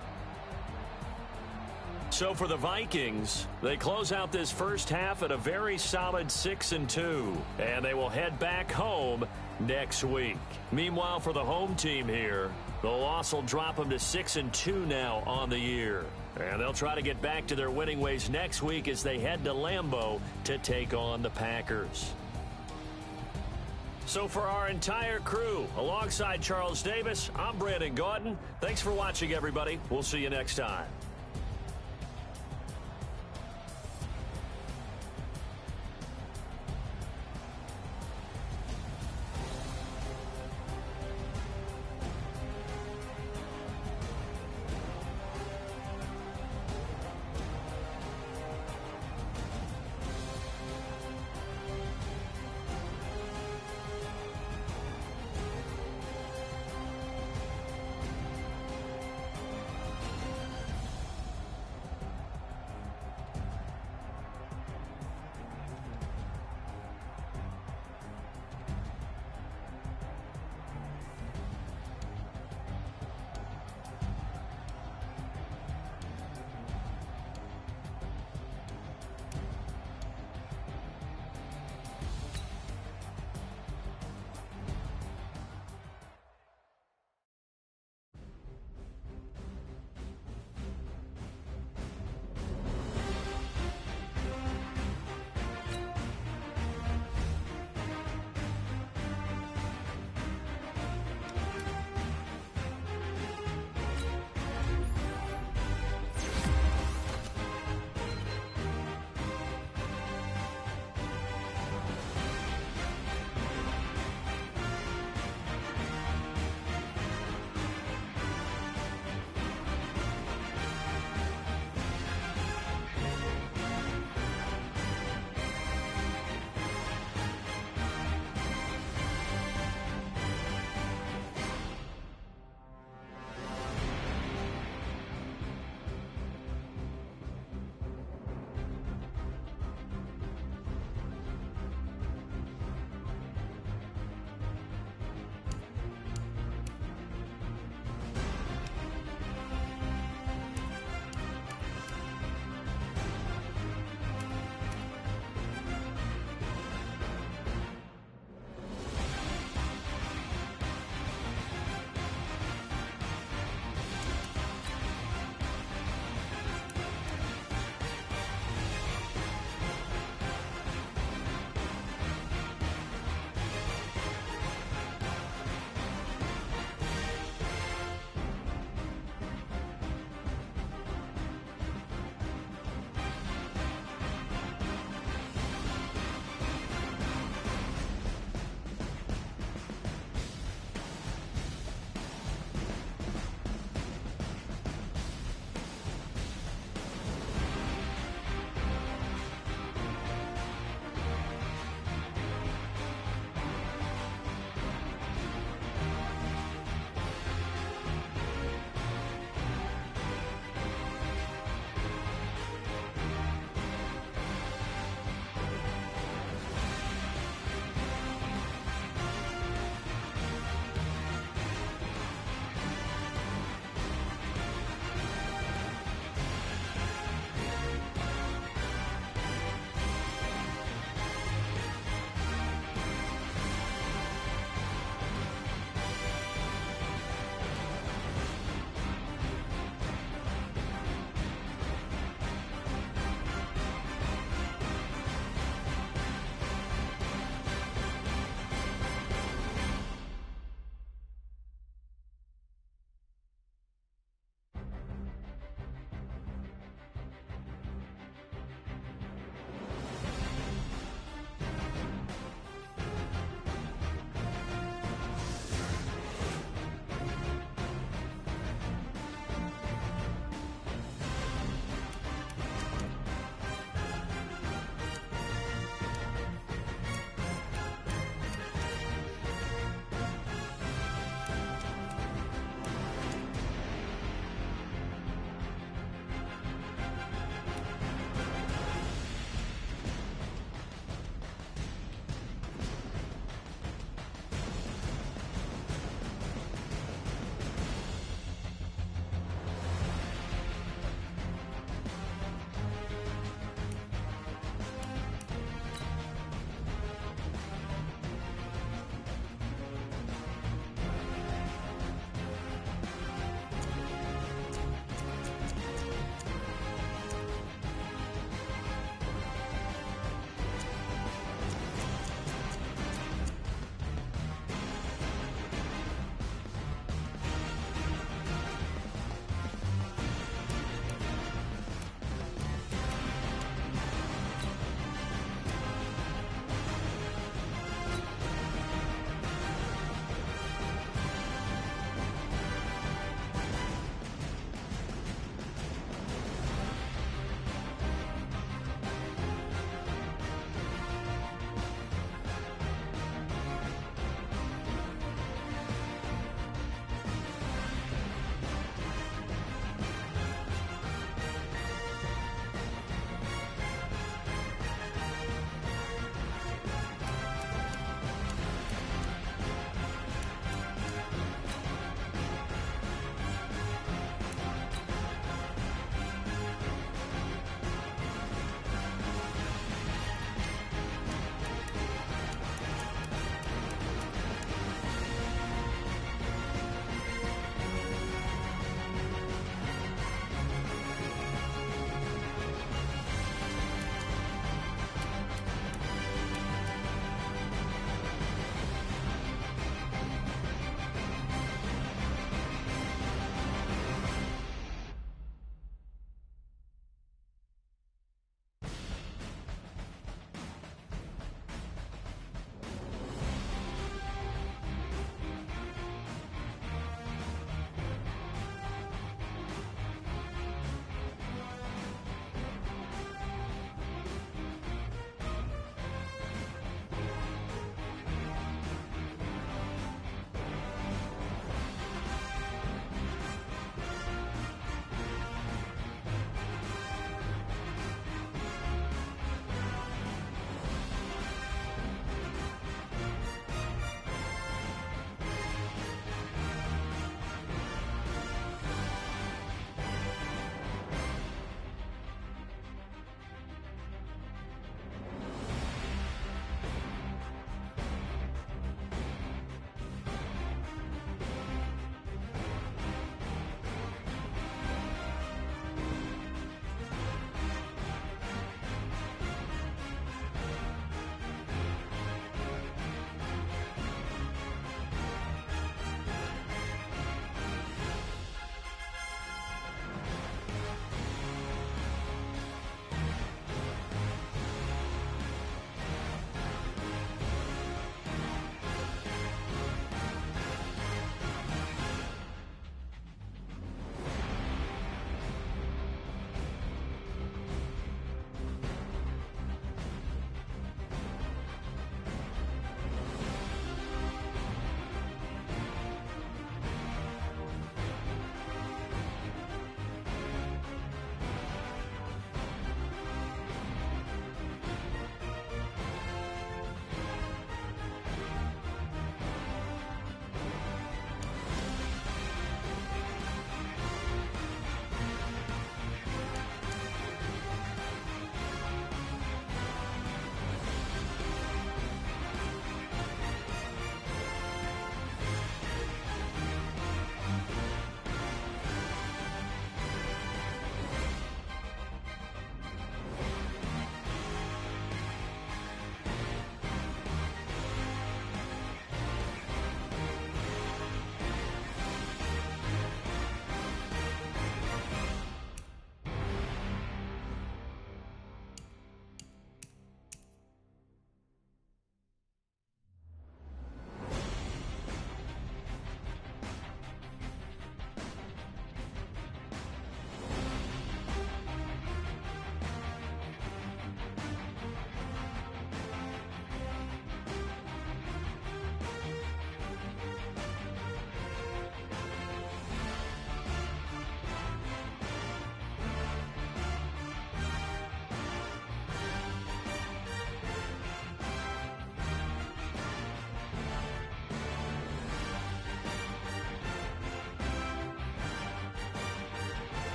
So for the Vikings, they close out this first half at a very solid 6-2, and they will head back home next week. Meanwhile, for the home team here, the loss will drop them to 6-2 now on the year. And they'll try to get back to their winning ways next week as they head to Lambeau to take on the Packers. So for our entire crew, alongside Charles Davis, I'm Brandon Gaudin. Thanks for watching, everybody. We'll see you next time.